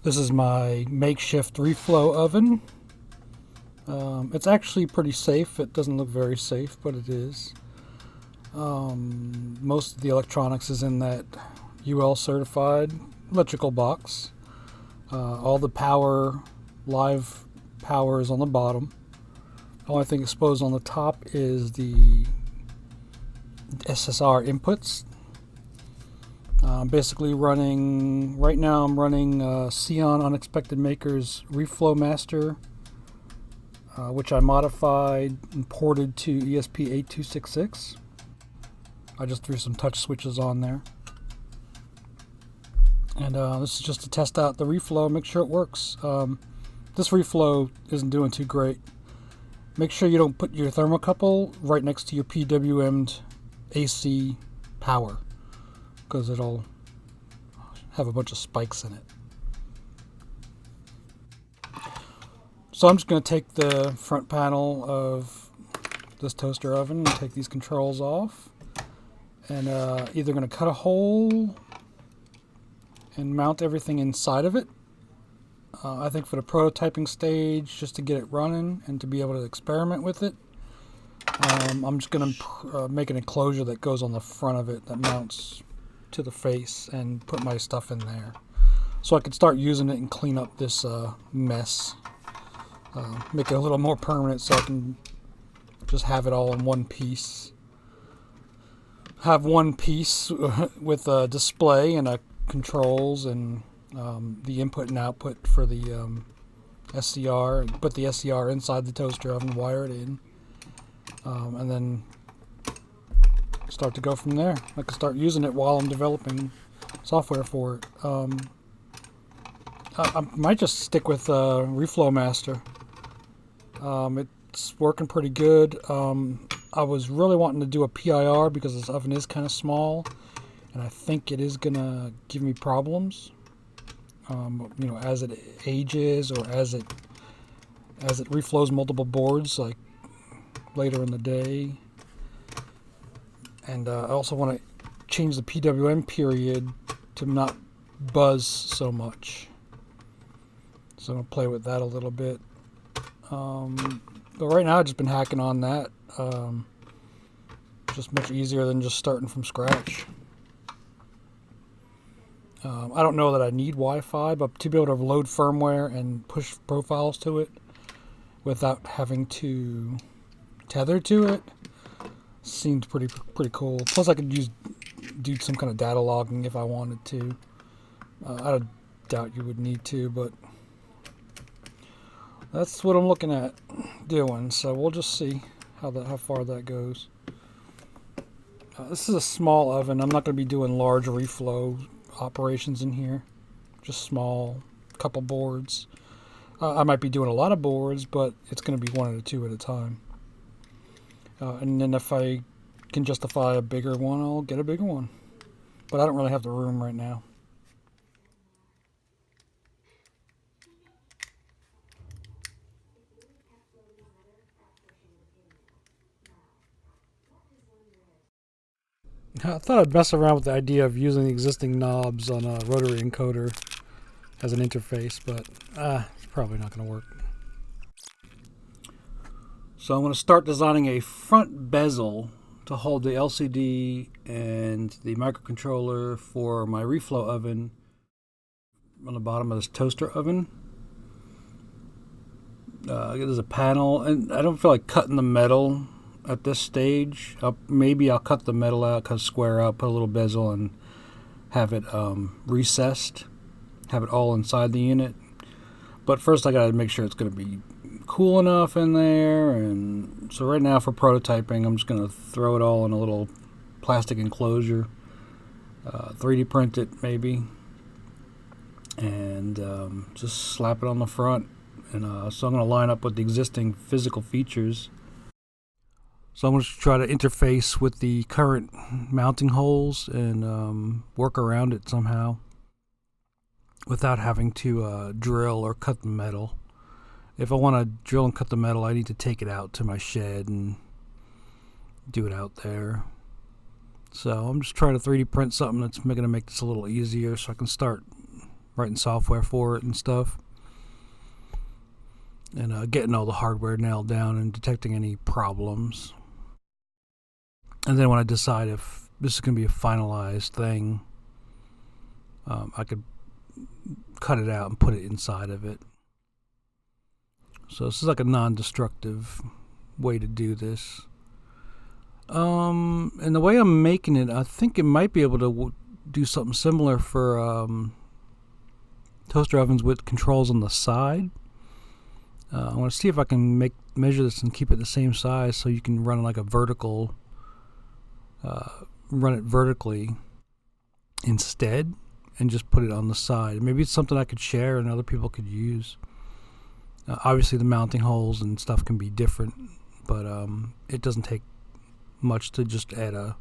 This is my makeshift reflow oven. It's actually pretty safe. It doesn't look very safe, but it is. Most of the electronics is in that UL certified electrical box. All the power, live power, is on the bottom. The only thing exposed on the top is the SSR inputs. Basically running, right now I'm running Xeon Unexpected Maker's Reflow Master, which I modified and ported to ESP8266. I just threw some touch switches on there. And this is just to test out the reflow, make sure it works. This reflow isn't doing too great. Make sure you don't put your thermocouple right next to your PWM'd AC power, because it'll have a bunch of spikes in it. So I'm just going to take the front panel of this toaster oven and take these controls off, and either going to cut a hole and mount everything inside of it. I think for the prototyping stage, just to get it running and to be able to experiment with it, I'm just going to make an enclosure that goes on the front of it that mounts to the face and put my stuff in there, so I can start using it and clean up this mess, make it a little more permanent, so I can just have it all in one piece. Have one piece with a display and a controls and the input and output for the SCR. Put the SCR inside the toaster oven, wire it in, and then start to go from there. I can start using it while I'm developing software for it. I might just stick with Reflow Master. It's working pretty good. I was really wanting to do a PIR because this oven is kind of small, and I think it is gonna give me problems. As it ages, or as it reflows multiple boards, like later in the day. And I also want to change the PWM period to not buzz so much. So I'm going to play with that a little bit. But right now I've just been hacking on that. Just much easier than just starting from scratch. I don't know that I need Wi-Fi, but to be able to load firmware and push profiles to it without having to tether to it seemed pretty cool. Plus I could do some kind of data logging if I wanted to. I doubt you would need to, but that's what I'm looking at doing. So we'll just see how far that goes. This is a small oven. I'm not going to be doing large reflow operations in here. Just small, couple boards. I might be doing a lot of boards, but it's going to be one or two at a time. And then if I can justify a bigger one, I'll get a bigger one. But I don't really have the room right now. I thought I'd mess around with the idea of using the existing knobs on a rotary encoder as an interface, but it's probably not going to work. So I'm going to start designing a front bezel to hold the LCD and the microcontroller for my reflow oven on the bottom of this toaster oven. There's a panel, and I don't feel like cutting the metal at this stage. Maybe I'll cut the metal out, cut square out, put a little bezel, and have it recessed, have it all inside the unit. But first I gotta make sure it's gonna be cool enough in there. And so right now for prototyping, I'm just gonna throw it all in a little plastic enclosure, 3D print it maybe, and just slap it on the front. And so I'm gonna line up with the existing physical features. So I'm going to try to interface with the current mounting holes and work around it somehow without having to drill or cut the metal. If I want to drill and cut the metal, I need to take it out to my shed and do it out there. So I'm just trying to 3D print something that's going to make this a little easier so I can start writing software for it and stuff, and getting all the hardware nailed down and detecting any problems. And then when I decide if this is going to be a finalized thing, I could cut it out and put it inside of it. So this is like a non-destructive way to do this. And the way I'm making it, I think it might be able to do something similar for toaster ovens with controls on the side. I want to see if I can measure this and keep it the same size so you can run like a vertical, run it vertically instead, and just put it on the side. Maybe it's something I could share and other people could use. Obviously the mounting holes and stuff can be different, but it doesn't take much to just add a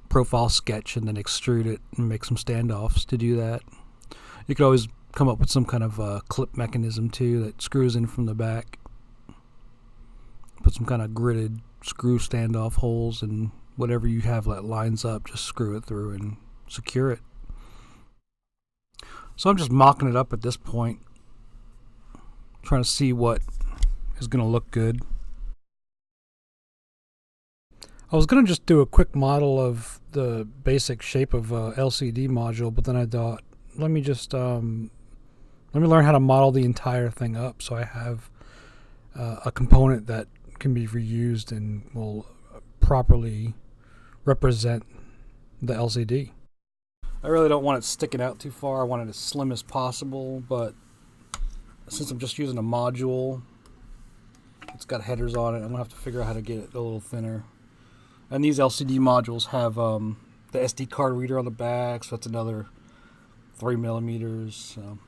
profile sketch and then extrude it and make some standoffs to do that. You could always come up with some kind of clip mechanism too that screws in from the back. Put some kind of gridded screw standoff holes, and whatever you have that lines up, just screw it through and secure it. So I'm just mocking it up at this point, trying to see what is going to look good. I was going to just do a quick model of the basic shape of a LCD module, but then I thought, let me learn how to model the entire thing up so I have a component that can be reused and will properly represent the LCD. I really don't want it sticking out too far. I want it as slim as possible, but since I'm just using a module, it's got headers on it, I'm going to have to figure out how to get it a little thinner. And these LCD modules have the SD card reader on the back, so that's another 3 millimeters. So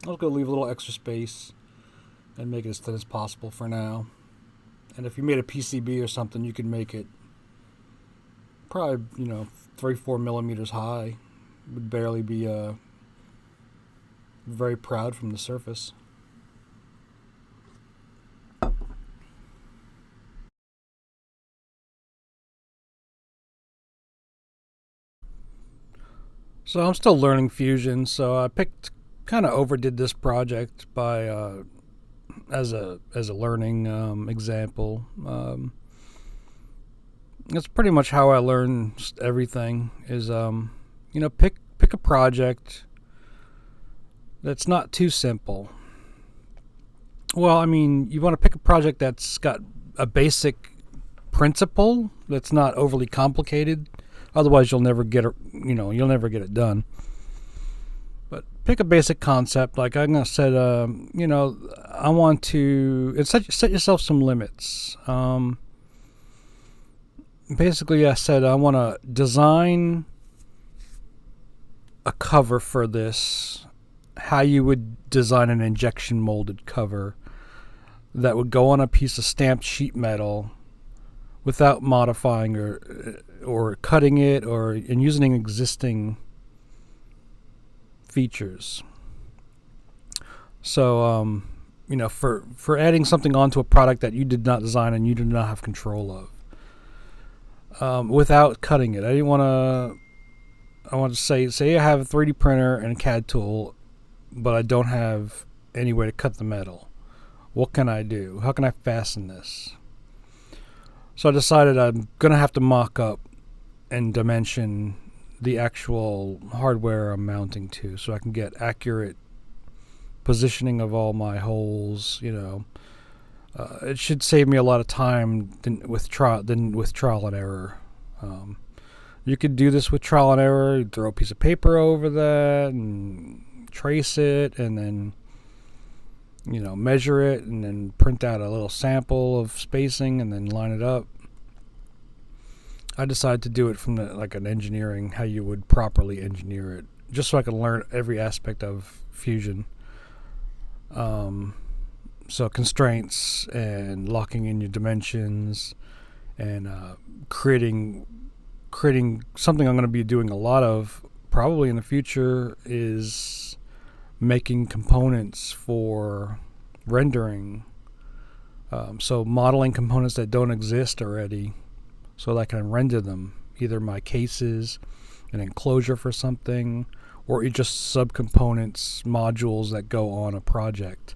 I was going to leave a little extra space and make it as thin as possible for now. And if you made a PCB or something, you could make it probably, 3-4 millimeters high. It would barely be very proud from the surface. So I'm still learning Fusion, so I kind of overdid this project by as a learning example. That's pretty much how I learn everything. Is pick a project that's not too simple. Well, I mean, you want to pick a project that's got a basic principle that's not overly complicated. Otherwise, you'll never get it done. But pick a basic concept. Like I'm gonna set, I want to set yourself some limits. Basically, I said I want to design a cover for this. How you would design an injection molded cover that would go on a piece of stamped sheet metal without modifying or cutting it and using existing features. So for adding something onto a product that you did not design and you did not have control of, without cutting it. I want to say I have a 3D printer and a CAD tool, but I don't have any way to cut the metal. What can I do? How can I fasten this? So I decided I'm going to have to mock up and dimension the actual hardware I'm mounting to so I can get accurate positioning of all my holes. It should save me a lot of time with trial and error. You could do this with trial and error. You throw a piece of paper over that and trace it, and then measure it, and then print out a little sample of spacing and then line it up. I decided to do it from an engineering, how you would properly engineer it, just so I could learn every aspect of Fusion. So constraints and locking in your dimensions and creating something I'm going to be doing a lot of probably in the future is making components for rendering. So modeling components that don't exist already so that I can render them, either my cases, an enclosure for something, or just subcomponents, modules that go on a project.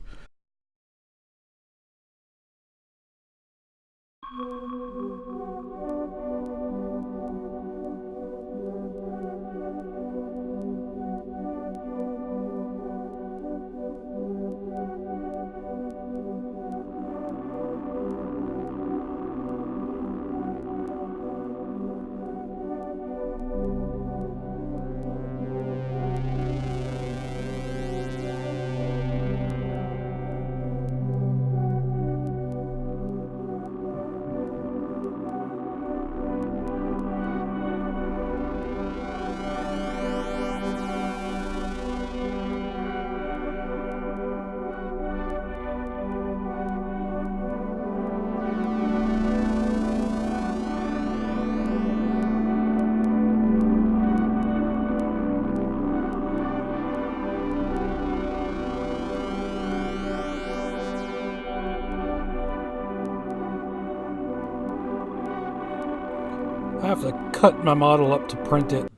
I have to cut my model up to print it.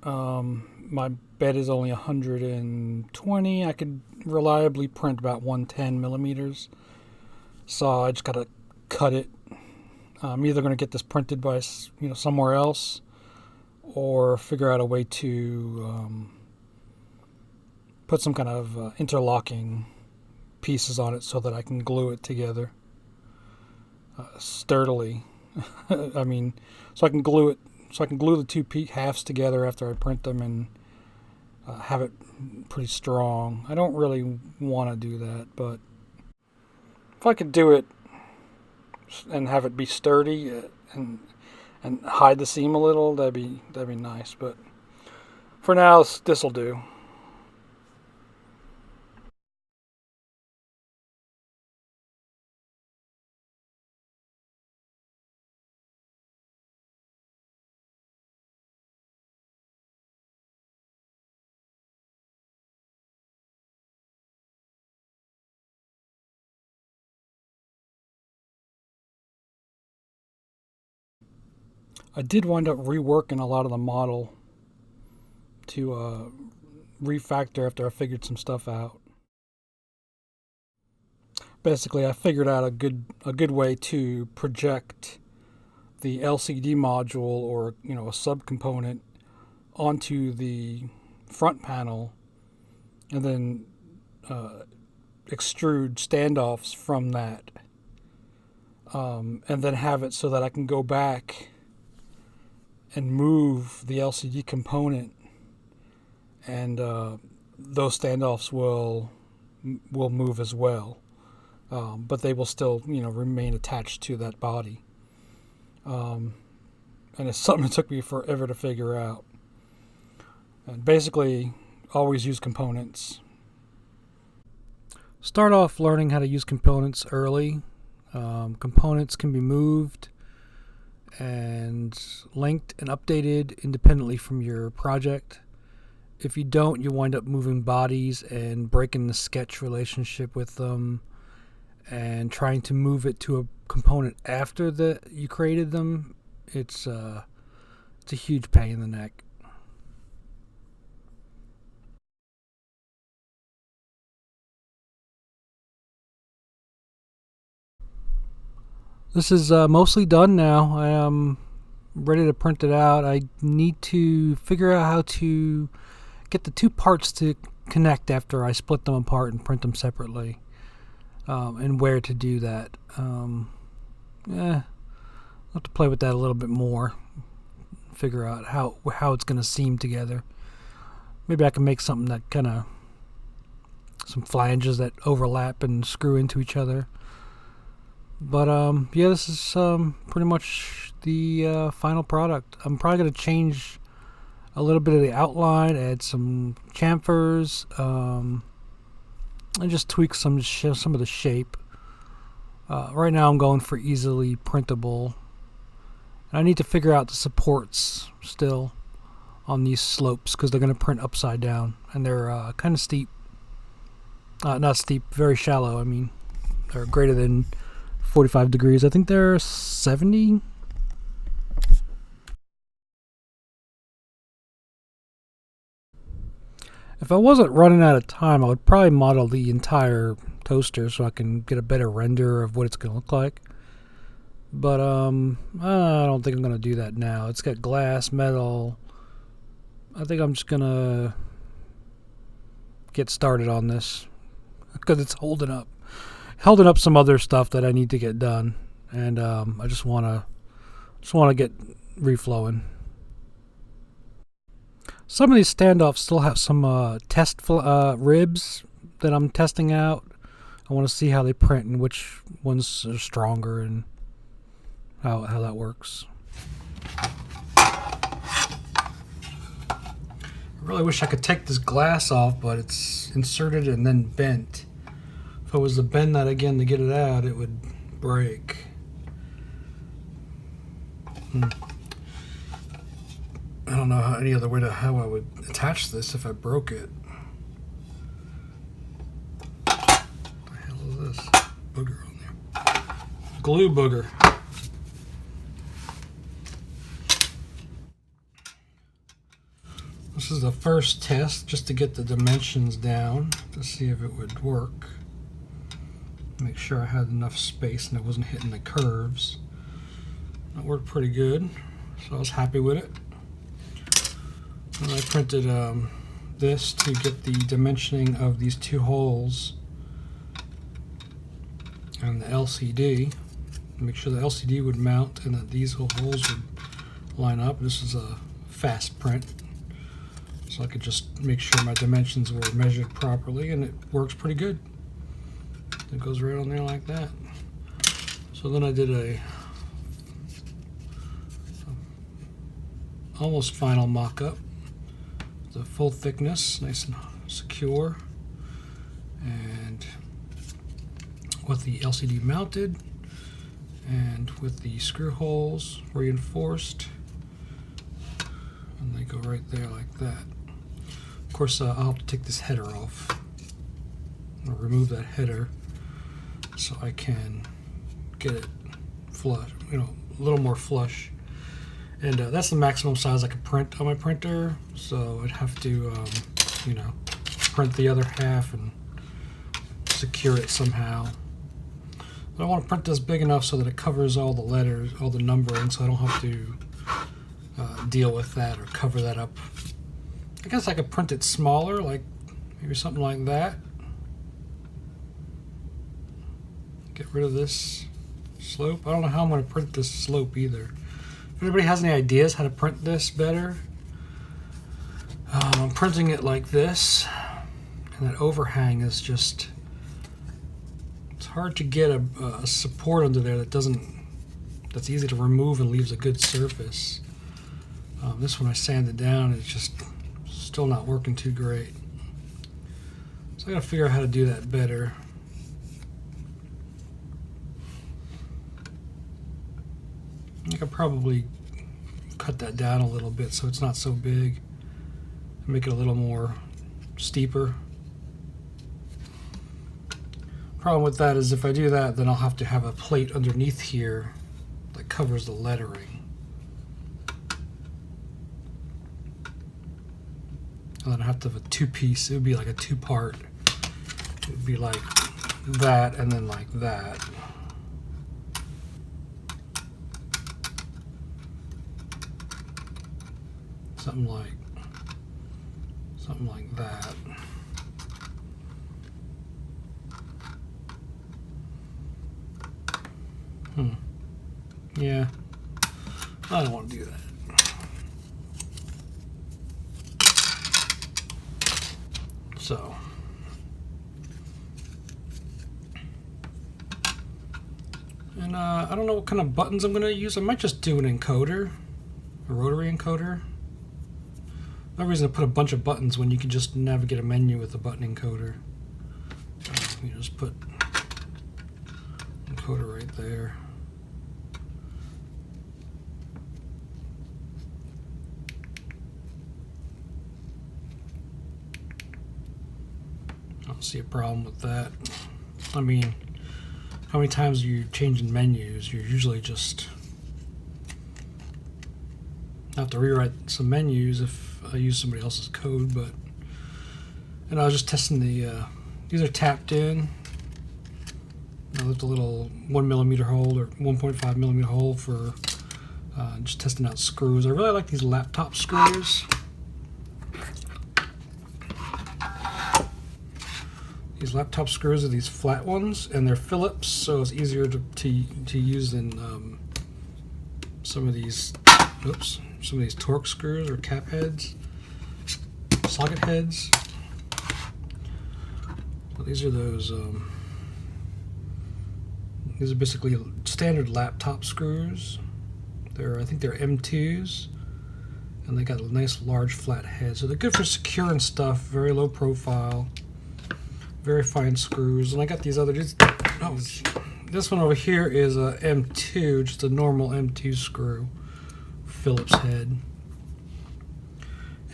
My bed is only 120. I could reliably print about 110 millimeters. So I just gotta cut it. I'm either gonna get this printed by somewhere else, or figure out a way to put some kind of interlocking pieces on it so that I can glue it together sturdily. I mean, so I can glue it. So I can glue the two halves together after I print them and have it pretty strong. I don't really want to do that, but if I could do it and have it be sturdy and hide the seam a little, that'd be nice. But for now, this'll do. I did wind up reworking a lot of the model to refactor after I figured some stuff out. Basically, I figured out a good way to project the LCD module, or a subcomponent, onto the front panel, and then extrude standoffs from that, and then have it so that I can go back and move the LCD component, and those standoffs will move as well, but they will still remain attached to that body. And it's something that took me forever to figure out. And basically, always use components. Start off learning how to use components early. Components can be moved and linked and updated independently from your project. If you don't, you wind up moving bodies and breaking the sketch relationship with them, and trying to move it to a component after you created them. It's a huge pain in the neck. This is mostly done now. I am ready to print it out. I need to figure out how to get the two parts to connect after I split them apart and print them separately, and where to do that. I'll have to play with that a little bit more, figure out how it's going to seam together. Maybe I can make something that kind of, some flanges that overlap and screw into each other. But yeah, this is pretty much the final product. I'm probably going to change a little bit of the outline, add some chamfers, and just tweak some of the shape. Right now I'm going for easily printable. And I need to figure out the supports still on these slopes, because they're going to print upside down, and they're kind of steep. Not steep, very shallow. I mean, they're greater than 45 degrees. I think they're 70. If I wasn't running out of time, I would probably model the entire toaster so I can get a better render of what it's going to look like. But I don't think I'm going to do that now. It's got glass, metal. I think I'm just going to get started on this because it's holding up some other stuff that I need to get done, and I just want to get reflowing. Some of these standoffs still have some test ribs that I'm testing out. I want to see how they print and which ones are stronger and how that works. I really wish I could take this glass off, but it's inserted and then bent. If I was to bend that again to get it out, it would break. I don't know any other way to how I would attach this if I broke it. What the hell is this? Booger on there. Glue booger. This is the first test just to get the dimensions down to see if it would work. Make sure I had enough space and I wasn't hitting the curves. That worked pretty good, so I was happy with it. And I printed this to get the dimensioning of these two holes and the LCD. Make sure the LCD would mount and that these holes would line up. This is a fast print, so I could just make sure my dimensions were measured properly, and it works pretty good. It goes right on there like that. So then I did a almost final mock-up. The full thickness, nice and secure, and with the LCD mounted and with the screw holes reinforced, and they go right there like that. Of course, I'll have to take this header off. I'll remove that header so I can get it flush, a little more flush. And that's the maximum size I can print on my printer, so I'd have to, print the other half and secure it somehow. But I want to print this big enough so that it covers all the letters, all the numbering, so I don't have to deal with that or cover that up. I guess I could print it smaller, like maybe something like that. Get rid of this slope. I don't know how I'm going to print this slope either. If anybody has any ideas how to print this better, I'm printing it like this, and that overhang is just, it's hard to get a support under there that's easy to remove and leaves a good surface. This one I sanded down, it's just still not working too great. So I gotta figure out how to do that better. I could probably cut that down a little bit so it's not so big. Make it a little more steeper. Problem with that is if I do that, then I'll have to have a plate underneath here that covers the lettering. And then I have to have a two-piece. It would be like a two-part. It would be like that and then like that. Something like that. Yeah, I don't want to do that. So, and I don't know what kind of buttons I'm going to use. I might just do an encoder, a rotary encoder. No reason to put a bunch of buttons when you can just navigate a menu with a button encoder. You just put encoder right there. I don't see a problem with that. I mean, how many times are you changing menus? You're usually just have to rewrite some menus if I use somebody else's code, but And I was just testing the, these are tapped in. I left a little 1mm hole or 1.5mm hole for just testing out screws. I really like these laptop screws. These laptop screws are these flat ones, and they're Phillips, so it's easier to use than some of these Torx screws or cap heads, socket heads. So these are those. These are basically standard laptop screws. I think they're M2s, and they got a nice large flat head. So they're good for securing stuff. Very low profile, very fine screws. And I got these other. This one over here is a M2, just a normal M2 screw, Phillips head.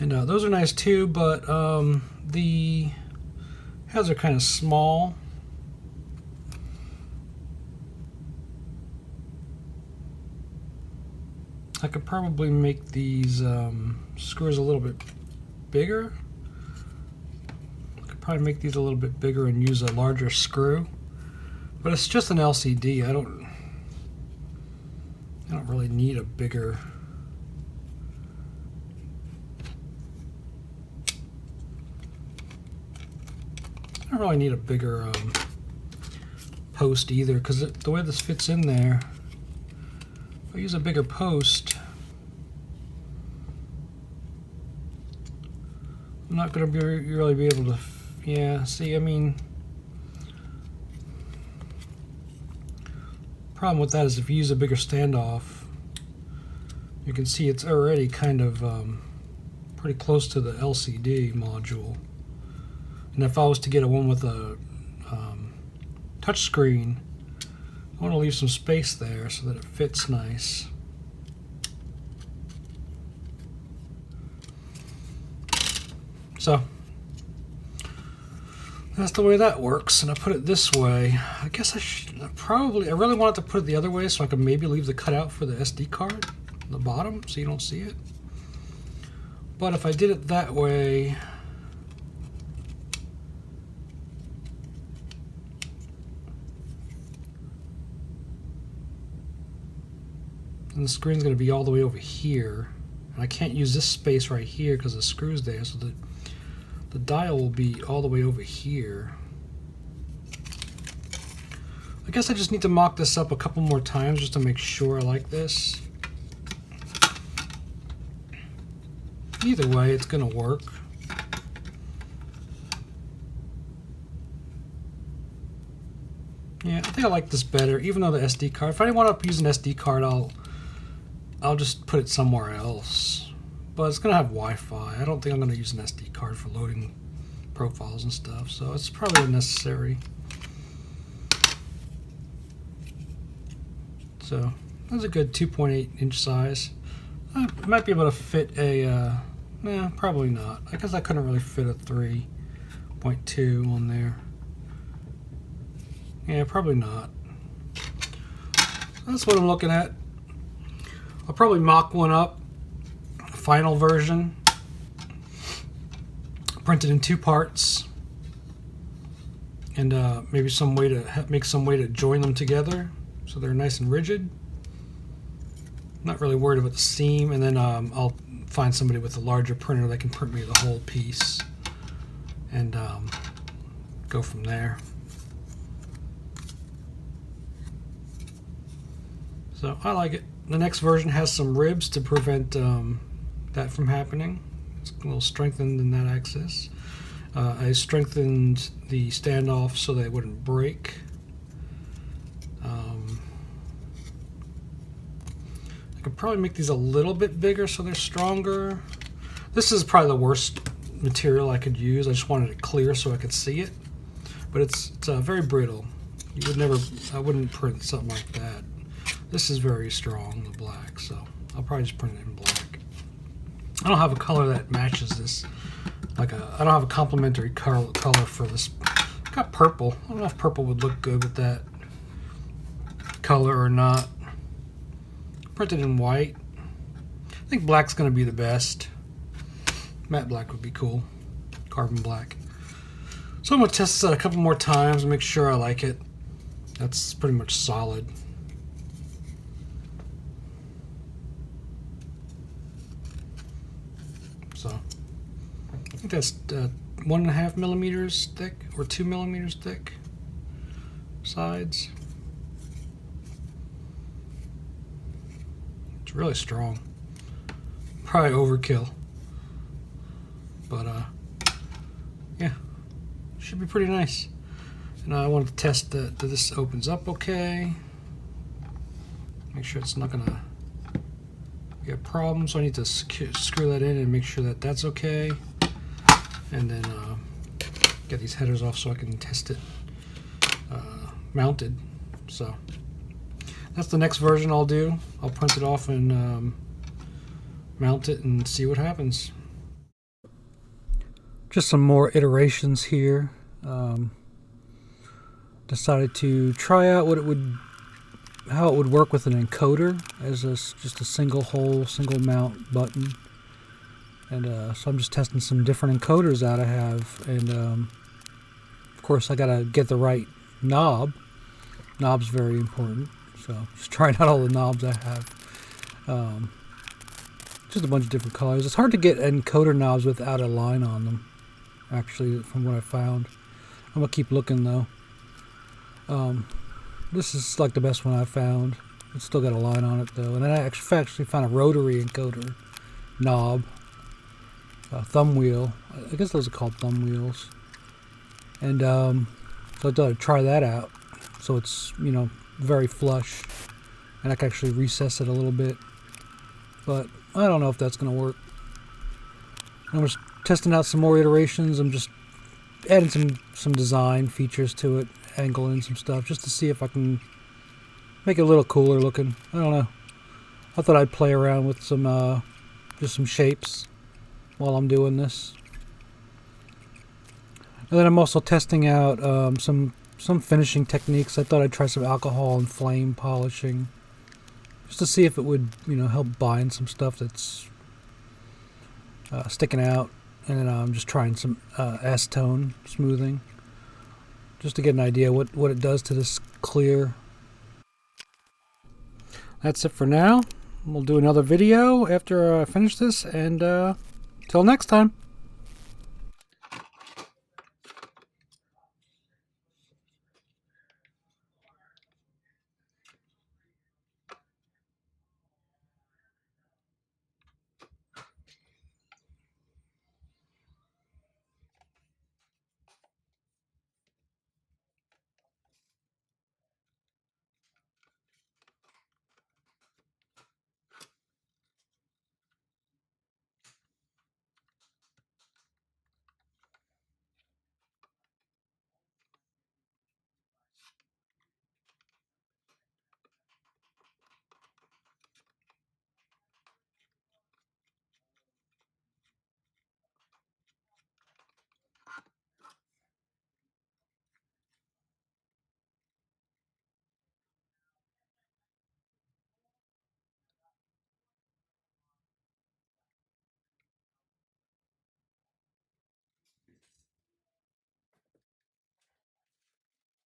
And those are nice too, but the heads are kind of small. I could probably make these screws a little bit bigger. I could probably make these a little bit bigger and use a larger screw. But it's just an LCD. I don't really need a bigger. I don't really need a bigger post either, because the way this fits in there. If I use a bigger post, I'm not going to really be able to, yeah, see, I mean, problem with that is if you use a bigger standoff, you can see it's already kind of pretty close to the LCD module. And if I was to get a one with a touch screen, I want to leave some space there so that it fits nice. So that's the way that works, and I put it this way. I guess I really wanted to put it the other way so I could maybe leave the cutout for the SD card on the bottom so you don't see it. But if I did it that way, and the screen's going to be all the way over here, and I can't use this space right here because the screw's there, so the dial will be all the way over here. I guess I just need to mock this up a couple more times just to make sure I like this. Either way, it's going to work. Yeah, I think I like this better, even though the SD card, if I want to use an SD card, I'll just put it somewhere else. But it's going to have Wi-Fi. I don't think I'm going to use an SD card for loading profiles and stuff, so it's probably unnecessary. So that's a good 2.8 inch size. I might be able to fit a, probably not. I guess I couldn't really fit a 3.2 on there. Yeah, probably not. That's what I'm looking at. I'll probably mock one up, a final version, print it in 2 parts, and maybe some way to make some way to join them together so they're nice and rigid. I'm not really worried about the seam, and then I'll find somebody with a larger printer that can print me the whole piece and go from there. So I like it. The next version has some ribs to prevent that from happening. It's a little strengthened in that axis. I strengthened the standoff so that it wouldn't break. I could probably make these a little bit bigger so they're stronger. This is probably the worst material I could use. I just wanted it clear so I could see it. But it's very brittle. I wouldn't print something like that. This is very strong, the black, so I'll probably just print it in black. I don't have a color that matches this. I don't have a complementary color for this. I got purple. I don't know if purple would look good with that color or not. Print it in white. I think black's going to be the best. Matte black would be cool. Carbon black. So I'm going to test this out a couple more times and make sure I like it. That's pretty much solid. So I think that's 1.5 millimeters thick or 2 millimeters thick sides. It's really strong. Probably overkill. But yeah, should be pretty nice. And I wanted to test that this opens up okay. Make sure it's not gonna be a problem. So I need to screw that in and make sure that that's okay. And then get these headers off so I can test it mounted. So that's the next version I'll do. I'll print it off and mount it and see what happens. Just some more iterations here. Decided to try out how it would work with an encoder as just a single hole, single mount button. And so I'm just testing some different encoders that I have. And of course I gotta get the right knob. Knob's very important. So just trying out all the knobs I have. Just a bunch of different colors. It's hard to get encoder knobs without a line on them, actually, from what I found. I'm gonna keep looking though. This is like the best one I found. It's still got a line on it though. And I actually found a rotary encoder knob, thumb wheel. I guess those are called thumb wheels. And so I thought I'd try that out. So it's, you know, very flush, and I can actually recess it a little bit. But I don't know if that's gonna work. I'm just testing out some more iterations. I'm just adding some design features to it, angling some stuff, just to see if I can make it a little cooler looking. I don't know. I thought I'd play around with some just some shapes while I'm doing this. And then I'm also testing out some finishing techniques. I thought I'd try some alcohol and flame polishing, just to see if it would, you know, help bind some stuff that's sticking out. And then I'm just trying some acetone smoothing, just to get an idea what it does to this clear. That's it for now. We'll do another video after I finish this, and till next time.